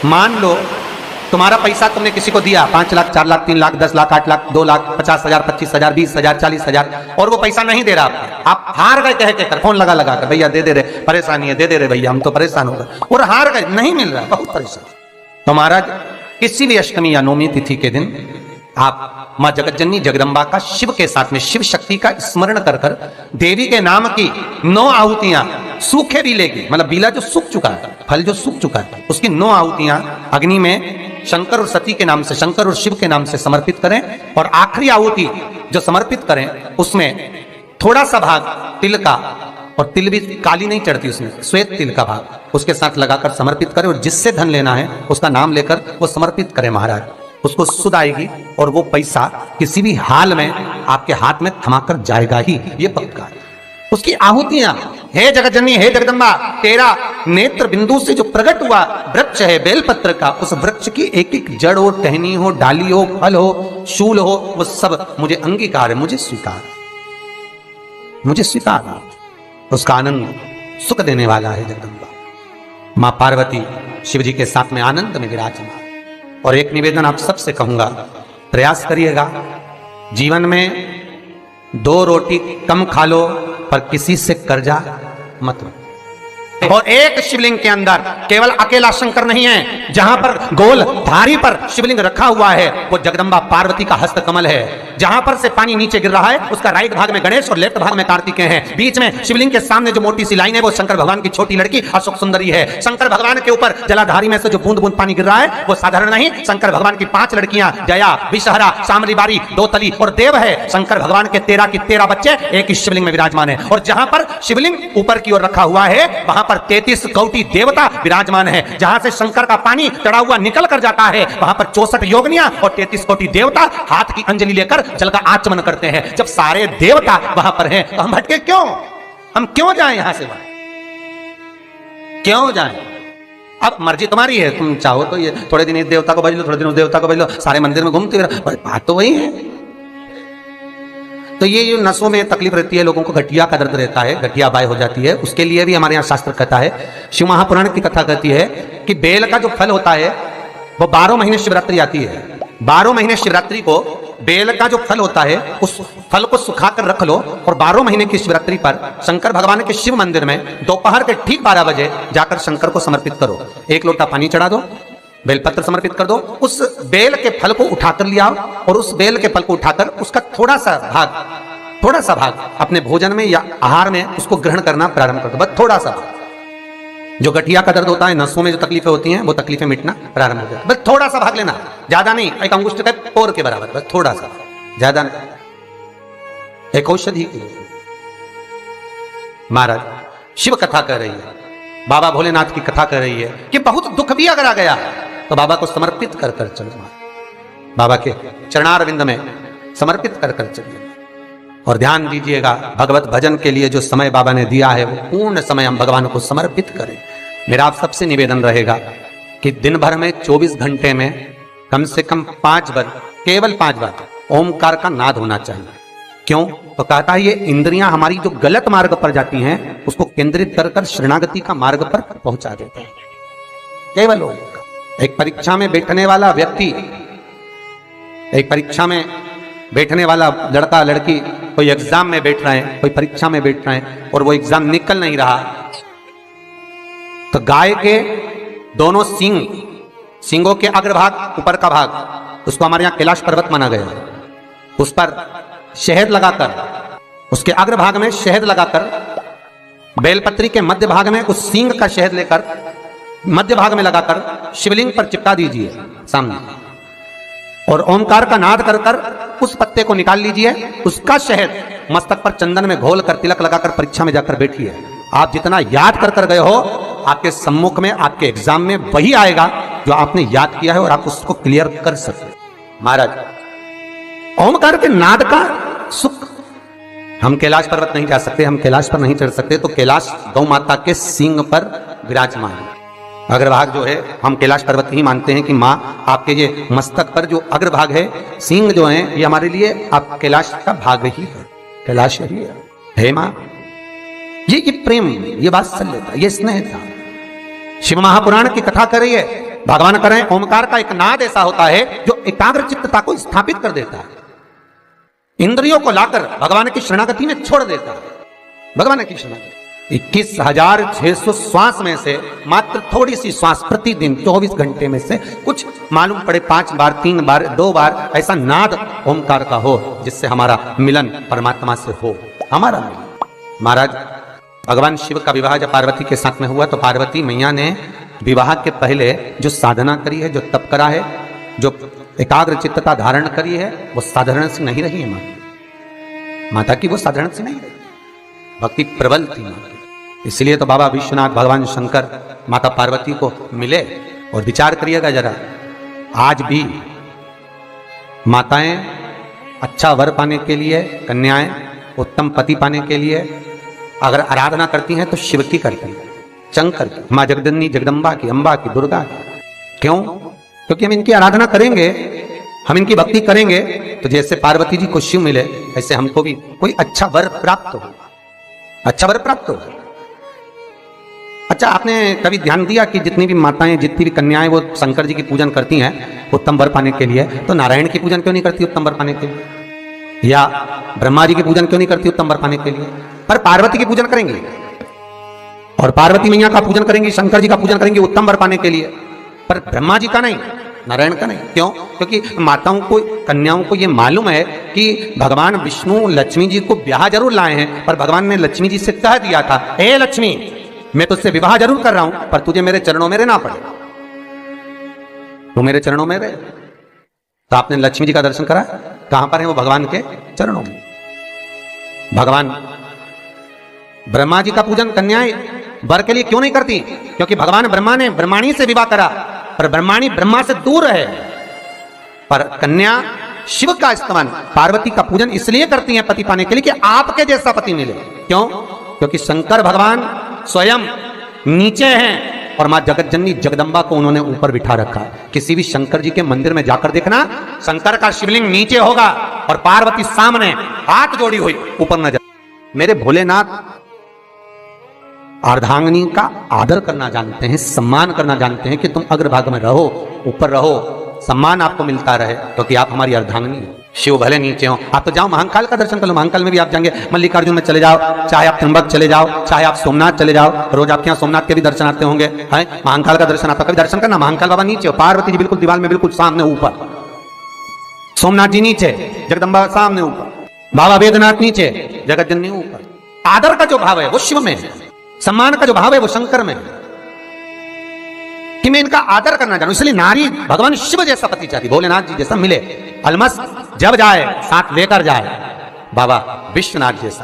मान लो तुम्हारा पैसा तुमने किसी को दिया, 5 लाख, 4 लाख, 3 लाख, 10 लाख, 8 लाख, 2 लाख, 50,000, 25,000, 20,000, 40,000, और वो पैसा नहीं दे रहा आप हार गए कह के, फोन लगा कर भैया दे दे रहे, परेशानी है, दे दे रहे भैया, हम तो परेशान हो गए, और हार गए, नहीं मिल रहा, बहुत परेशान। तो महाराज किसी भी अष्टमी या नवमी तिथि के दिन आप माँ जगतजननी जगदम्बा का शिव के साथ में शिव शक्ति का स्मरण कर कर देवी के नाम की 9 आहुतियां, सूखे बीले की, मतलब बीला जो सूख चुका है, फल जो सूख चुका है, उसकी 9 आहुतियां अग्नि में शंकर और सती के नाम से, शंकर और शिव के नाम से समर्पित करें, और आखिरी आहुति जो समर्पित करें उसमें थोड़ा सा भाग तिल का, और तिल भी काली नहीं चढ़ती उसमें, श्वेत तिल का भाग उसके साथ लगाकर समर्पित करें, और जिससे धन लेना है उसका नाम लेकर वो समर्पित करें महाराज, उसको सुध आएगी और वो पैसा किसी भी हाल में आपके हाथ में थमाकर जाएगा ही, ये पक्का है। उसकी आहुतियां, हे जगतजननी, हे जगदम्बा, तेरा नेत्र बिंदु से जो प्रकट हुआ वृक्ष है बेलपत्र का, उस वृक्ष की एक एक जड़ हो, टहनी हो, डाली हो, फल हो, शूल हो, वो सब मुझे अंगीकार है, मुझे स्वीकार, मुझे स्वीकार। उसका आनंद सुख देने वाला है जगदम्बा। मां पार्वती शिव जी के साथ में आनंद में विराजमान। और एक निवेदन आप सबसे कहूंगा, प्रयास करिएगा जीवन में 2 रोटी कम खा लो पर किसी से कर्जा मत लो। और एक शिवलिंग के अंदर केवल अकेला शंकर नहीं है, जहां पर गोल धारी पर शिवलिंग रखा हुआ है वो जगदम्बा पार्वती का हस्त कमल है। जहां पर से पानी नीचे गिर रहा है उसका राइट भाग में गणेश और लेफ्ट भाग में कार्तिकेय है। बीच में शिवलिंग के सामने जो मोटी सी लाइन है वो शंकर भगवान की छोटी लड़की अशोक सुंदरी है। शंकर भगवान के ऊपर जलाधारी में से जो बूंद बूंद पानी गिर रहा है वो साधारण नहीं, शंकर भगवान की 5 लड़कियां जया, विषहरा, शामली बारी, दोतली और देव है। शंकर भगवान के 13 की 13 बच्चे एक ही शिवलिंग में विराजमान है। और जहां पर शिवलिंग ऊपर की ओर रखा हुआ है वहां पर 33 कोटि देवता विराजमान है। जहां से शंकर का पानी चढ़ा हुआ निकल कर जाता है वहां पर 64 योगिनियां और 33 कोटि देवता हाथ की अंजलि लेकर जल का आचमन करते हैं। जब सारे देवता वहां पर हैं तो हम भटके क्यों? हम क्यों जाएं यहां से वहां? क्यों जाएं? अब मर्जी तुम्हारी है, तुम चाहो तो ये थोड़े दिन इस देवता को भज लो, थोड़े दिन उस देवता को भज लो, सारे मंदिर में घूमते रहो, बात तो वही है। तो ये जो नसों में तकलीफ रहती है, लोगों को गठिया का दर्द रहता है, गठिया बाय हो जाती है, उसके लिए भी हमारे यहाँ शास्त्र कथा है, शिव महापुराण की कथा कहती है कि बेल का जो फल होता है वो 12 महीने शिवरात्रि आती है। 12 महीने शिवरात्रि को बेल का जो फल होता है उस फल को सुखाकर रख लो, और 12 महीने की शिवरात्रि पर शंकर भगवान के शिव मंदिर में दोपहर के ठीक 12 बजे जाकर शंकर को समर्पित करो। 1 लोटा पानी चढ़ा दो, बेलपत्र समर्पित कर दो, उस बेल के फल को उठाकर लिया और उस बेल के फल को उठाकर उसका थोड़ा सा भाग अपने भोजन में या आहार में उसको ग्रहण करना प्रारंभ कर दो। बस थोड़ा सा भाग। जो गठिया का दर्द होता है, नसों में जो तकलीफें होती हैं वो तकलीफें मिटना प्रारंभ हो जाती है। बस थोड़ा सा भाग लेना, ज्यादा नहीं, एक अंगुष्ठ का पोर के बराबर, बस थोड़ा सा, ज्यादा नहीं। एक औषधि की महाराज शिव कथा कर रही है, बाबा भोलेनाथ की कथा कर रही है कि बहुत दुख भी अगर आ गया तो बाबा को समर्पित कर कर चलो, बाबा के चरणारविंद में समर्पित कर कर चलिए। और ध्यान दीजिएगा, भगवत भजन के लिए जो समय बाबा ने दिया है वो पूर्ण समय हम भगवान को समर्पित करें। मेरा आप सबसे निवेदन रहेगा कि दिन भर में 24 घंटे में कम से कम 5 बार, केवल 5 बार ओमकार का नाद होना चाहिए। क्यों? तो कहता है ये इंद्रियां हमारी जो गलत मार्ग पर जाती हैं उसको केंद्रित कर कर शरणागति का मार्ग पर पहुंचा देते हैं। केवल ओमकार। एक परीक्षा में बैठने वाला व्यक्ति, एक परीक्षा में बैठने वाला लड़का लड़की, कोई एग्जाम में बैठ रहे हैं, कोई परीक्षा में बैठ रहे हैं और वो एग्जाम निकल नहीं रहा, तो गाय के दोनों सींगों के अग्रभाग, ऊपर का भाग, उसको हमारे यहाँ कैलाश पर्वत माना गया, उस पर शहद लगाकर, उसके अग्रभाग में शहद लगाकर, बेलपत्री के मध्य भाग में उस सींग का शहद लेकर मध्य भाग में लगाकर शिवलिंग पर चिपका दीजिए सामने, और ओमकार का नाद कर कर उस पत्ते को निकाल लीजिए। उसका शहद मस्तक पर चंदन में घोल कर तिलक लगाकर परीक्षा में जाकर बैठिए। आप जितना याद कर कर गए हो आपके सम्मुख में, आपके एग्जाम में वही आएगा जो आपने याद किया है और आप उसको क्लियर कर सकते। महाराज ओमकार के नाद का सुख, हम कैलाश पर्वत नहीं जा सकते, हम कैलाश पर नहीं चढ़ सकते, तो कैलाश गौ माता के सींग पर विराजमान है। अग्रभाग जो है हम कैलाश पर्वत ही मानते हैं कि माँ आपके ये मस्तक पर जो अग्रभाग है, सींग जो है ये हमारे लिए आप कैलाश का भाग ही है, कैलाश ही है माँ। ये प्रेम, ये बात सल्य था, ये स्नेह था। शिव महापुराण की कथा कर रही है भगवान करें, ओमकार का एक नाद ऐसा होता है जो एकाग्र चित्तता को स्थापित कर देता है, इंद्रियों को लाकर भगवान की शरणागति में छोड़ देता है। भगवान की शरणागति 21,600 श्वास में से मात्र थोड़ी सी श्वास प्रतिदिन 24 घंटे में से कुछ मालूम पड़े 5 बार, 3 बार, 2 बार ऐसा नाद ओमकार का हो जिससे हमारा मिलन परमात्मा से हो, हमारा मिलन। महाराज भगवान शिव का विवाह जब पार्वती के साथ में हुआ तो पार्वती मैया ने विवाह के पहले जो साधना करी है, जो तप करा है, जो एकाग्र चित्तता धारण करी है, वो साधारण से नहीं रही है। माता की वो साधारण से नहीं रही, भक्ति प्रबल थी माता। इसलिए तो बाबा विश्वनाथ, भगवान शंकर माता पार्वती को मिले। और विचार करिएगा जरा, आज भी माताएं अच्छा वर पाने के लिए, कन्याएं उत्तम पति पाने के लिए अगर आराधना करती हैं तो शिव की करती हैं, शंकर की, माँ जगदन्नी जगदम्बा की, अम्बा की, दुर्गा की। क्यों? क्योंकि हम इनकी आराधना करेंगे, हम इनकी भक्ति करेंगे तो जैसे पार्वती जी को शिव मिले ऐसे हमको भी कोई अच्छा वर प्राप्त हो, अच्छा वर प्राप्त हो। अच्छा, आपने कभी ध्यान दिया कि जितनी भी माताएं, जितनी भी कन्याएं वो शंकर जी की पूजन करती हैं उत्तम वर पाने के लिए, तो नारायण की पूजन क्यों नहीं करती उत्तम वर पाने के लिए? या ब्रह्मा जी की पूजन क्यों नहीं करती उत्तम वर पाने के लिए? पर पार्वती की पूजन करेंगी और पार्वती मैया का पूजन करेंगी, शंकर जी का पूजन करेंगी उत्तम वर पाने के लिए, पर ब्रह्मा जी का नहीं, नारायण का नहीं। क्यों? क्योंकि माताओं को, कन्याओं को ये मालूम है कि भगवान विष्णु लक्ष्मी जी को ब्याह जरूर लाए हैं, पर भगवान ने लक्ष्मी जी से कह दिया था, हे लक्ष्मी, मैं तुझसे विवाह जरूर कर रहा हूं पर तुझे मेरे चरणों में रहना पड़े, तू मेरे चरणों में रहे। तो आपने लक्ष्मी जी का दर्शन करा, कहां पर है वो? भगवान के चरणों में। भगवान ब्रह्मा जी का पूजन कन्याएं वर के लिए क्यों नहीं करती? क्योंकि भगवान ब्रह्मा ने ब्रह्माणी से विवाह करा, पर ब्रह्माणी ब्रह्मा से दूर है। पर कन्या शिव का इस्तेमाल, पार्वती का पूजन इसलिए करती हैं पति पाने के लिए कि आपके जैसा पति मिले। क्यों? क्योंकि शंकर भगवान स्वयं नीचे हैं और मां जगतजननी जगदम्बा को उन्होंने ऊपर बिठा रखा। किसी भी शंकर जी के मंदिर में जाकर देखना, शंकर का शिवलिंग नीचे होगा और पार्वती सामने हाथ जोड़ी हुई ऊपर न जा। मेरे भोलेनाथ अर्धांगिनी का आदर करना जानते हैं, सम्मान करना जानते हैं कि तुम अग्रभाग में रहो, ऊपर रहो, सम्मान आपको मिलता रहे क्योंकि आप हमारी अर्धांगिनी हो। शिव भले नीचे हो, आप तो जाओ महाकाल का दर्शन कर लो, महाकाल में भी आप जाएंगे, मल्लिकार्जुन में चले जाओ, चाहे आप त्र्यंबक चले जाओ, चाहे आप सोमनाथ चले जाओ, रोज आपके यहाँ सोमनाथ के भी दर्शन आते होंगे, है महाकाल का दर्शन आता, कभी दर्शन करना। महाकाल बाबा नीचे हो, पार्वती जी बिल्कुल दीवार में बिल्कुल सामने ऊपर, सोमनाथ जी नीचे, जगदम्बा सामने ऊपर, बाबा वेदनाथ नीचे, जगतजननी ऊपर। आदर का जो भाव है वो शिव में है, सम्मान का जो भाव है वो शंकर में है कि मैं इनका आदर करना जानूं। इसलिए नारी भगवान शिव जैसा पति चाहती, भोलेनाथ जी जैसा मिले, अलमस जब जाए साथ लेकर जाए बाबा विश्वनाथ जैसा।